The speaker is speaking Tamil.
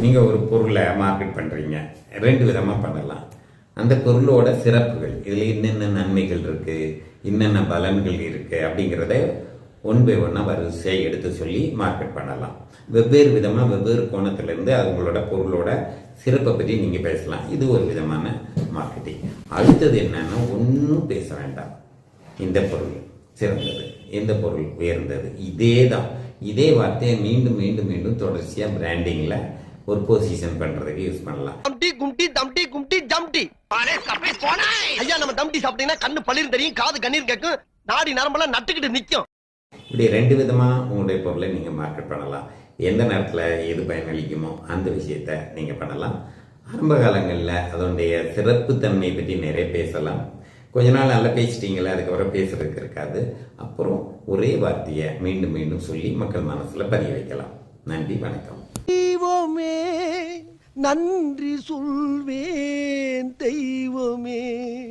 நீங்கள் ஒரு பொருளை மார்க்கெட் பண்ணுறீங்க, ரெண்டு விதமாக பண்ணலாம். அந்த பொருளோட சிறப்புகள், இதில் என்னென்ன நன்மைகள் இருக்குது, என்னென்ன பலன்கள் இருக்குது அப்படிங்கிறத ஒன் பை ஒன்னாக வரிசையாக எடுத்து சொல்லி மார்க்கெட் பண்ணலாம். வெவ்வேறு விதமாக வெவ்வேறு கோணத்திலேருந்து அவங்களோட பொருளோட சிறப்பை பற்றி நீங்கள் பேசலாம். இது ஒரு விதமான மார்க்கெட்டிங். அடுத்தது என்னன்னா, ஒன்றும் பேச வேண்டாம். இந்த பொருள் சிறந்தது, இந்த பொருள் உயர்ந்தது, இதே வார்த்தையை மீண்டும் மீண்டும் மீண்டும் தொடர்ச்சியாக பிராண்டிங்கில் ஒரு பொசிஷன் பண்ணுறதுக்கு யூஸ் பண்ணலாம். ஐயா, நம்ம தம்டி சாப்பிட்டீங்கன்னா கண்ணு பளிர் தெரியும், காது கண்ணீர் கேட்கும், நாடி நரம்பெல்லாம் நட்டுக்கிட்டு நிற்கும். இப்படி ரெண்டு விதமாக உங்களுடைய பொருளை நீங்கள் மார்க்கெட் பண்ணலாம். எந்த நேரத்தில் எது பயனளிக்குமோ அந்த விஷயத்தை நீங்கள் பண்ணலாம். ஆரம்ப காலங்களில் அதனுடைய சிறப்பு தன்மையை பற்றி நிறைய பேசலாம். கொஞ்ச நாள் நல்லா பேசிட்டீங்களா, அதுக்கப்புறம் பேசுறதுக்கு இருக்காது. அப்புறம் ஒரே வார்த்தையை மீண்டும் மீண்டும் சொல்லி மக்கள் மனசில் பதிய வைக்கலாம். நன்றி, வணக்கம். தெய்வமே நன்றி சொல்வேன்.